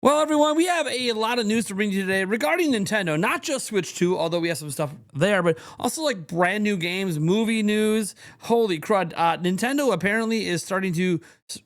Well, everyone, we have a lot of news to bring you today regarding Nintendo. Not just Switch 2, although we have some stuff there, but also like brand new games, movie news. Holy crud. Nintendo apparently is starting to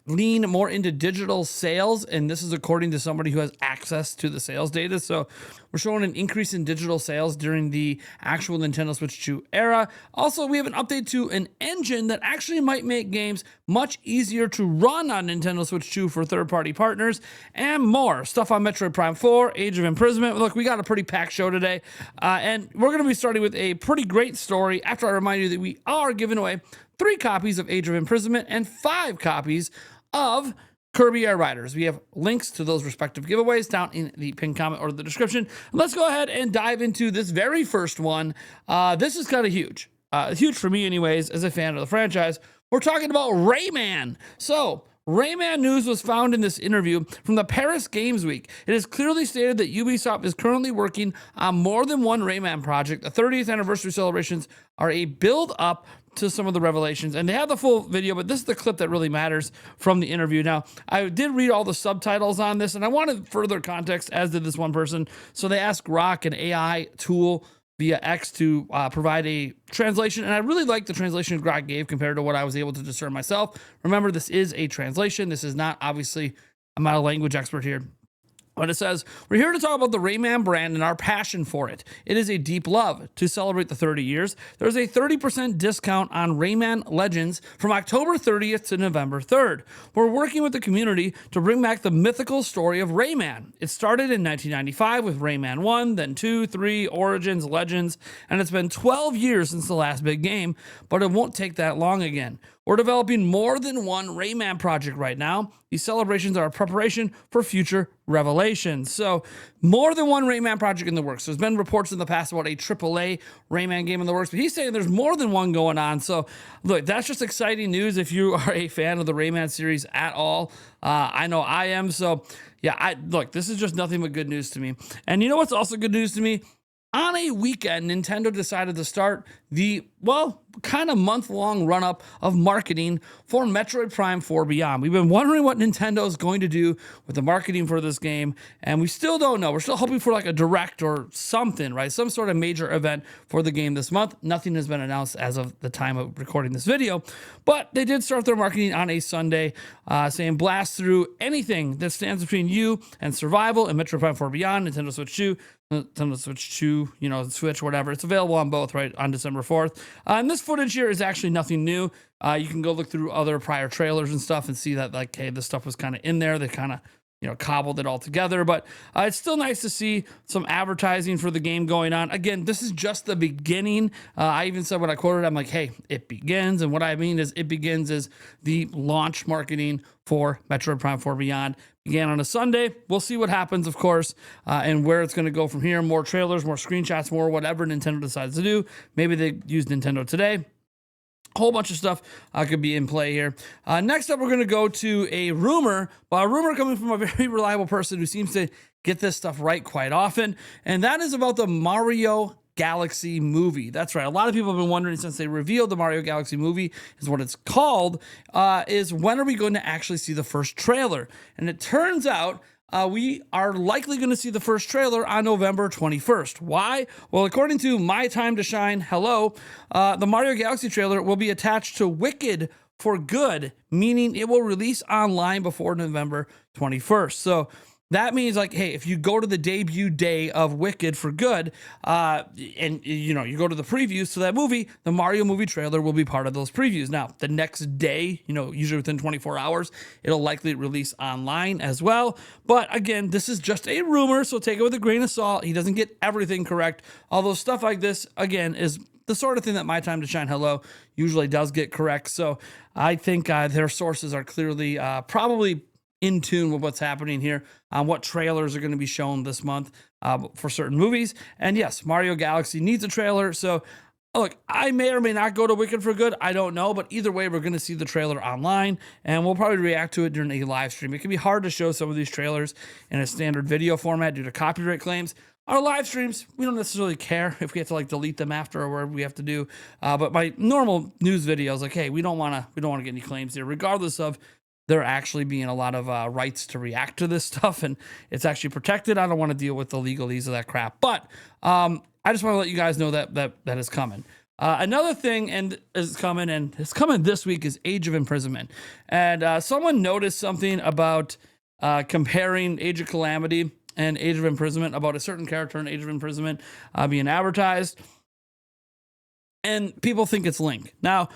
lean more into digital sales, and this is according to somebody who has access to the sales data. So we're showing an increase in digital sales during the actual Nintendo Switch 2 era. Also, we have an update to an engine that actually might make games much easier to run on Nintendo Switch 2 for third-party partners, and more stuff on Metroid Prime 4, Age of Imprisonment. Look, we got a pretty packed show today, and we're going to be starting with a pretty great story after I remind you that we are giving away 3 copies of Age of Imprisonment and 5 copies of Kirby Air Riders. We have links to those respective giveaways down in the pinned comment or the description. Let's go ahead and dive into this very first one. This is kind of huge. Huge for me anyways, as a fan of the franchise. We're talking about Rayman. So, Rayman news was found in this interview from the Paris Games Week. It is clearly stated that Ubisoft is currently working on more than one Rayman project. The 30th anniversary celebrations are a build-up to some of the revelations, and they have the full video, but this is the clip that really matters from the interview. Now, I did read all the subtitles on this, and I wanted further context, as did this one person. So they asked Grok, an AI tool via X, to provide a translation, and I really like the translation Grok gave compared to what I was able to discern myself. Remember, this is a translation. This is not, obviously, I'm not a language expert here. But it says, we're here to talk about the Rayman brand and our passion for it. It is a deep love. To celebrate the 30 years, there's a 30% discount on Rayman Legends from October 30th to November 3rd. We're working with the community to bring back the mythical story of Rayman. It started in 1995 with Rayman 1, then 2, 3, Origins, Legends, and it's been 12 years since the last big game, but it won't take that long again. We're developing more than one Rayman project right now. These celebrations are a preparation for future revelations. So, more than one Rayman project in the works. There's been reports in the past about a AAA Rayman game in the works, but he's saying there's more than one going on. So, look, that's just exciting news if you are a fan of the Rayman series at all. I know I am. So, yeah, look, this is just nothing but good news to me. And you know what's also good news to me? On a weekend, Nintendo decided to start the, well, kind of month-long run-up of marketing for Metroid Prime 4 Beyond. We've been wondering what Nintendo is going to do with the marketing for this game, and we still don't know. We're still hoping for like a direct or something, right? Some sort of major event for the game this month. Nothing has been announced as of the time of recording this video, but they did start their marketing on a Sunday, saying blast through anything that stands between you and survival in Metroid Prime 4 Beyond, Nintendo Switch 2, Nintendo Switch 2, Switch, whatever. It's available on both, right, on December 4th. And this footage here is actually nothing new. You can go look through other prior trailers and stuff and see that, like, hey, this stuff was kind of in there. They kind of, cobbled it all together. But it's still nice to see some advertising for the game going on. Again, this is just the beginning. I even said when I quoted, I'm like, hey, it begins. And what I mean is it begins is the launch marketing for Metroid Prime 4 Beyond. Began on a Sunday. We'll see what happens, of course, and where it's going to go from here. More trailers, more screenshots, more whatever Nintendo decides to do. Maybe they use Nintendo today. A whole bunch of stuff could be in play here. Next up, we're going to go to a rumor coming from a very reliable person who seems to get this stuff right quite often, and that is about the Mario Galaxy movie. That's right. A lot of people have been wondering since they revealed the Mario Galaxy movie is what it's called, is when are we going to actually see the first trailer? And it turns out we are likely going to see the first trailer on November 21st. Why? Well, according to My Time to Shine, hello, the Mario Galaxy trailer will be attached to Wicked for Good, meaning it will release online before November 21st. So that means, like, hey, if you go to the debut day of Wicked for Good, and you go to the previews to that movie, the Mario movie trailer will be part of those previews. Now, the next day, usually within 24 hours, it'll likely release online as well. But again, this is just a rumor, so take it with a grain of salt. He doesn't get everything correct. Although stuff like this, again, is the sort of thing that My Time to Shine Hello usually does get correct. So I think their sources are clearly probably in tune with what's happening here on what trailers are going to be shown this month for certain movies. And yes, Mario Galaxy needs a trailer. So look, I may or may not go to Wicked for Good. I don't know. But either way, we're going to see the trailer online and we'll probably react to it during a live stream. It can be hard to show some of these trailers in a standard video format due to copyright claims. Our live streams, we don't necessarily care if we have to delete them after or whatever we have to do. But my normal news videos, like, hey, we don't want to get any claims here, regardless of there actually being a lot of rights to react to this stuff, and it's actually protected. I don't want to deal with the legalese of that crap, but I just want to let you guys know that is coming. Another thing and is coming, and it's coming this week, is Age of Imprisonment. And someone noticed something about comparing Age of Calamity and Age of Imprisonment, about a certain character in Age of Imprisonment being advertised. And people think it's Link. Now,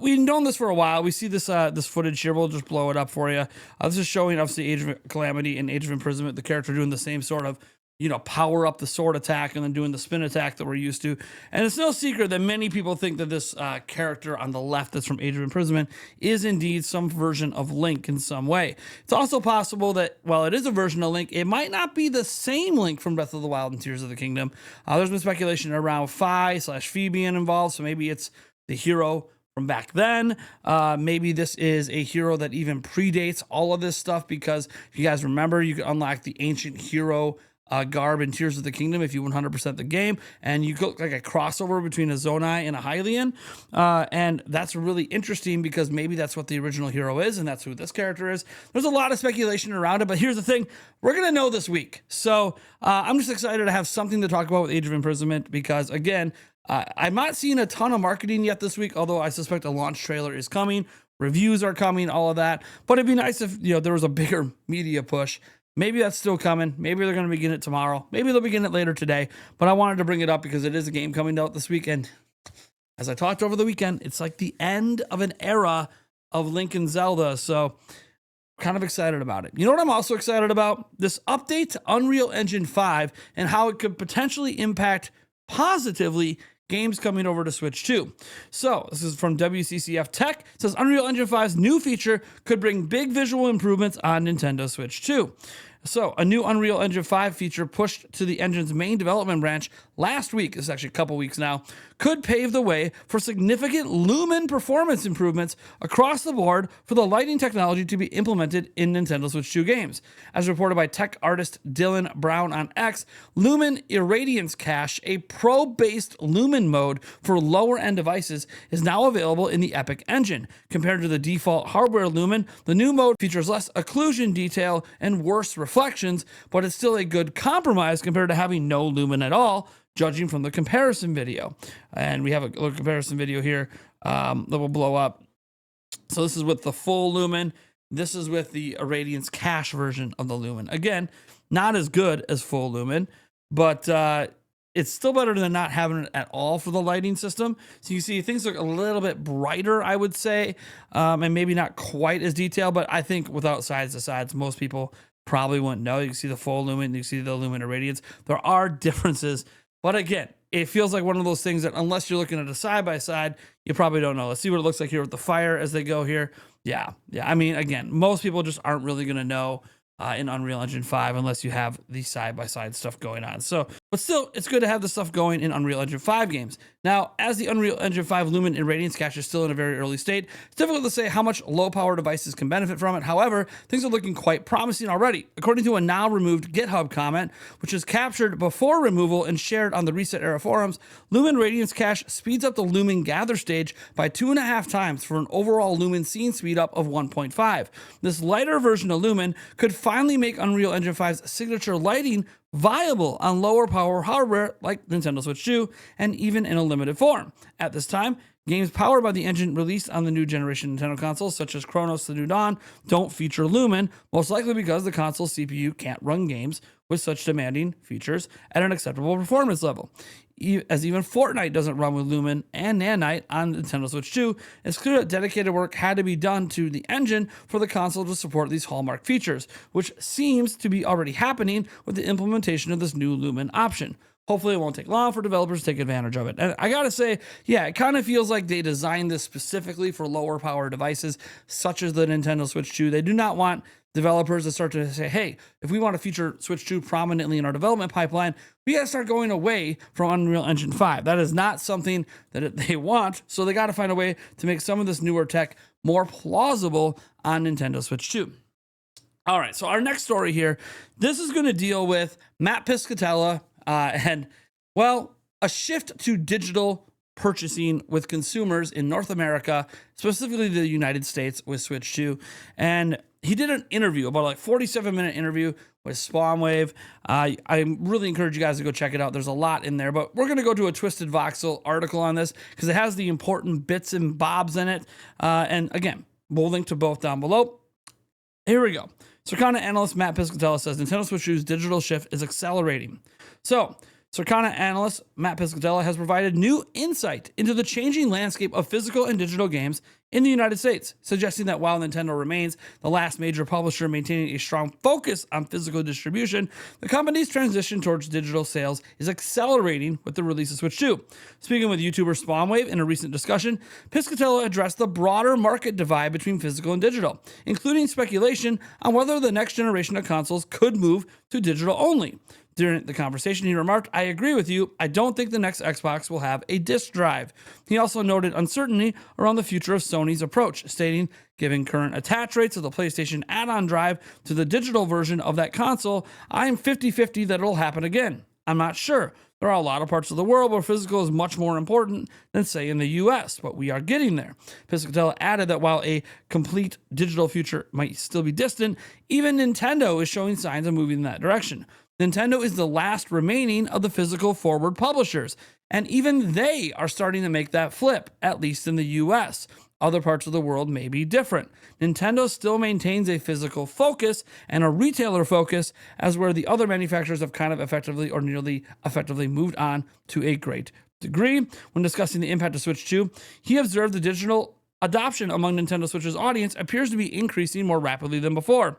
we've known this for a while. We see this this footage here. We'll just blow it up for you. This is showing, obviously, Age of Calamity and Age of Imprisonment, the character doing the same sort of, power up the sword attack and then doing the spin attack that we're used to. And it's no secret that many people think that this character on the left that's from Age of Imprisonment is indeed some version of Link in some way. It's also possible that while it is a version of Link, it might not be the same Link from Breath of the Wild and Tears of the Kingdom. There's been speculation around Fi/Fi being involved, so maybe it's the hero from back then. Maybe this is a hero that even predates all of this stuff, because if you guys remember, you can unlock the ancient hero garb in Tears of the Kingdom if you 100% the game, and you look like a crossover between a Zonai and a Hylian, and that's really interesting because maybe that's what the original hero is, and that's who this character is. There's a lot of speculation around it, but here's the thing: we're gonna know this week. So I'm just excited to have something to talk about with Age of Imprisonment, because again, I'm not seeing a ton of marketing yet this week, although I suspect a launch trailer is coming, reviews are coming, all of that. But it'd be nice if there was a bigger media push. Maybe that's still coming. Maybe they're going to begin it tomorrow. Maybe they'll begin it later today. But I wanted to bring it up because it is a game coming out this weekend. As I talked over the weekend, it's like the end of an era of Link and Zelda. So kind of excited about it. You know what I'm also excited about? This update to Unreal Engine 5 and how it could potentially impact positively games coming over to Switch 2. So this is from WCCF Tech. It says Unreal Engine 5's new feature could bring big visual improvements on Nintendo Switch 2. So a new Unreal Engine 5 feature pushed to the engine's main development branch last week, this is actually a couple weeks now, could pave the way for significant lumen performance improvements across the board for the lighting technology to be implemented in Nintendo Switch 2 games. As reported by tech artist Dylan Brown on X, Lumen Irradiance Cache, a pro-based lumen mode for lower-end devices, is now available in the Epic engine. Compared to the default hardware lumen, the new mode features less occlusion detail and worse reflections, but it's still a good compromise compared to having no lumen at all, judging from the comparison video. And we have a little comparison video here that will blow up. So this is with the full lumen. This is with the Irradiance Cache version of the lumen. Again, not as good as full lumen, but it's still better than not having it at all for the lighting system. So you see things look a little bit brighter, I would say, and maybe not quite as detailed, but I think without sides to sides, most people probably wouldn't know. You can see the full lumen, you see the lumen irradiance. There are differences, but again, it feels like one of those things that unless you're looking at a side-by-side, you probably don't know. Let's see what it looks like here with the fire as they go here. Yeah. I mean, again, most people just aren't really going to know in Unreal Engine 5 unless you have the side-by-side stuff going on. So, but still, it's good to have the stuff going in Unreal Engine 5 games. Now, as the Unreal Engine 5 Lumen Irradiance Cache is still in a very early state, it's difficult to say how much low-power devices can benefit from it. However, things are looking quite promising already. According to a now-removed GitHub comment, which is captured before removal and shared on the Reset Era forums, Lumen Radiance Cache speeds up the Lumen Gather stage by 2.5 times for an overall Lumen scene speed up of 1.5. This lighter version of Lumen could finally make Unreal Engine 5's signature lighting viable on lower power hardware like Nintendo Switch 2 and even in a limited form. At this time, games powered by the engine released on the new generation Nintendo consoles, such as Chronos The New Dawn, don't feature Lumen, most likely because the console's CPU can't run games with such demanding features at an acceptable performance level. As even Fortnite doesn't run with Lumen and Nanite on Nintendo Switch 2, it's clear that dedicated work had to be done to the engine for the console to support these hallmark features, which seems to be already happening with the implementation of this new Lumen option. Hopefully it won't take long for developers to take advantage of it. And I gotta say, yeah, it kind of feels like they designed this specifically for lower power devices, such as the Nintendo Switch 2. They do not want developers to start to say, hey, if we want to feature Switch 2 prominently in our development pipeline, we got to start going away from Unreal Engine 5. That is not something that they want, so they got to find a way to make some of this newer tech more plausible on Nintendo Switch 2. All right, so our next story here, this is going to deal with Matt Piscatella and, well, a shift to digital purchasing with consumers in North America, specifically the United States, with Switch 2. And he did an interview, about like 47-minute interview with Spawnwave. I really encourage you guys to go check it out. There's a lot in there, but we're going to go to a Twisted Voxel article on this because it has the important bits and bobs in it. And again, we'll link to both down below. Here we go. Circana analyst Matt Piscatella says Nintendo Switch 2's digital shift is accelerating. So, Circana analyst Matt Piscatella has provided new insight into the changing landscape of physical and digital games in the United States, suggesting that while Nintendo remains the last major publisher maintaining a strong focus on physical distribution, the company's transition towards digital sales is accelerating with the release of Switch 2. Speaking with YouTuber Spawnwave in a recent discussion, Piscatella addressed the broader market divide between physical and digital, including speculation on whether the next generation of consoles could move to digital only. During the conversation, he remarked, "I agree with you. I don't think the next Xbox will have a disc drive." He also noted uncertainty around the future of Sony's approach, stating, "Given current attach rates of the PlayStation add-on drive to the digital version of that console, I'm 50-50 that it'll happen again. I'm not sure. There are a lot of parts of the world where physical is much more important than, say, in the US, but we are getting there." Piscatella added that while a complete digital future might still be distant, even Nintendo is showing signs of moving in that direction. Nintendo is the last remaining of the physical forward publishers, and even they are starting to make that flip, at least in the US. Other parts of the world may be different. Nintendo still maintains a physical focus and a retailer focus, as where the other manufacturers have kind of effectively or nearly effectively moved on to a great degree. When discussing the impact of Switch 2, he observed the digital adoption among Nintendo Switch's audience appears to be increasing more rapidly than before.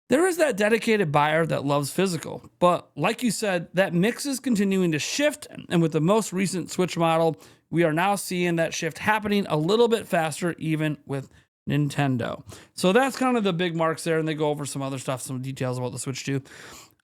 There is that dedicated buyer that loves physical, but like you said, that mix is continuing to shift, and with the most recent Switch model, we are now seeing that shift happening a little bit faster, even with Nintendo. So that's kind of the big marks there, and they go over some other stuff, some details about the Switch 2.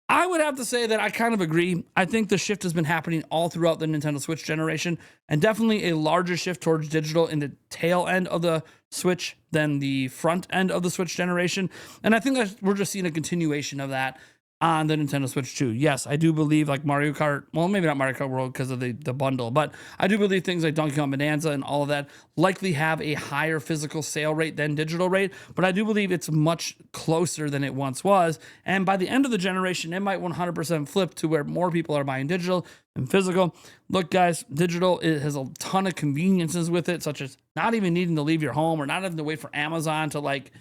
I would have to say that I kind of agree. I think the shift has been happening all throughout the Nintendo Switch generation, and definitely a larger shift towards digital in the tail end of the Switch than the front end of the Switch generation. And I think that we're just seeing a continuation of that on the Nintendo Switch 2. Yes, I do believe like Mario Kart, well, maybe not Mario Kart World because of the bundle, but I do believe things like Donkey Kong Bonanza and all of that likely have a higher physical sale rate than digital rate, but I do believe it's much closer than it once was. And by the end of the generation, it might 100% flip to where more people are buying digital than physical. Look, guys, digital, it has a ton of conveniences with it, such as not even needing to leave your home or not having to wait for Amazon to like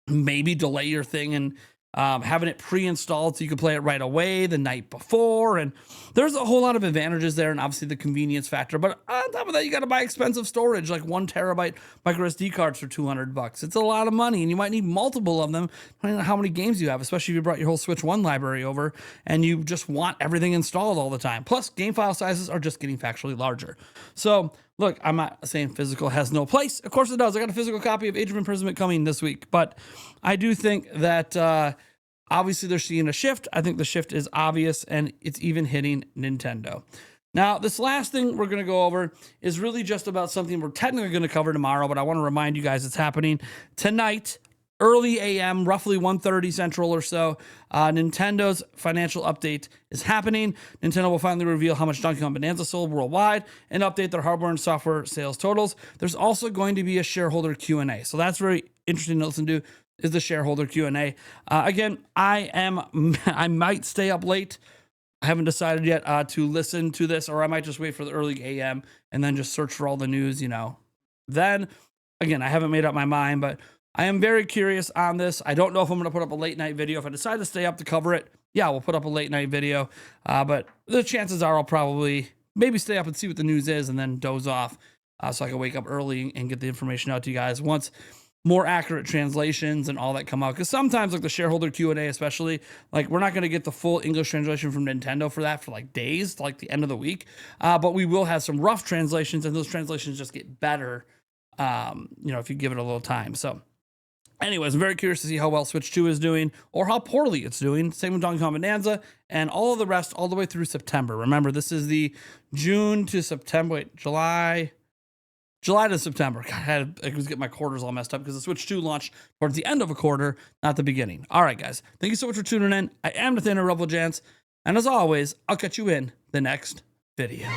maybe delay your thing and having it pre-installed so you can play it right away the night before. And there's a whole lot of advantages there, and obviously the convenience factor. But on top of that, you got to buy expensive storage, like 1 terabyte micro SD cards for $200. It's a lot of money, and you might need multiple of them depending on how many games you have, especially if you brought your whole Switch 1 library over and you just want everything installed all the time. Plus, game file sizes are just getting factually larger. So look, I'm not saying physical has no place. Of course it does. I got a physical copy of Age of Imprisonment coming this week, but I do think that obviously they're seeing a shift. I think the shift is obvious, and it's even hitting Nintendo. Now, this last thing we're going to go over is really just about something we're technically going to cover tomorrow, but I want to remind you guys it's happening tonight, early AM, roughly 1:30 Central or so. Nintendo's financial update is happening. Nintendo will finally reveal how much Donkey Kong Bonanza sold worldwide and update their hardware and software sales totals. There's also going to be a shareholder Q&A, so that's very interesting to listen to, is the shareholder Q&A. Again, I might stay up late. I haven't decided yet to listen to this, or I might just wait for the early AM and then just search for all the news, Then, again, I haven't made up my mind, but I am very curious on this. I don't know if I'm going to put up a late night video. If I decide to stay up to cover it, yeah, we'll put up a late night video. But the chances are I'll probably maybe stay up and see what the news is and then doze off so I can wake up early and get the information out to you guys once more accurate translations and all that come out. Because sometimes, like the shareholder Q&A especially, like we're not going to get the full English translation from Nintendo for that for like days, like the end of the week. But we will have some rough translations, and those translations just get better, if you give it a little time. So anyways, I'm very curious to see how well Switch 2 is doing or how poorly it's doing. Same with Donkey Kong Bonanza and all of the rest all the way through September. Remember, this is the June to September, July to September. God, I was getting my quarters all messed up because the Switch 2 launched towards the end of a quarter, not the beginning. All right, guys. Thank you so much for tuning in. I am Nathaniel Rebel Jance, and as always, I'll catch you in the next video.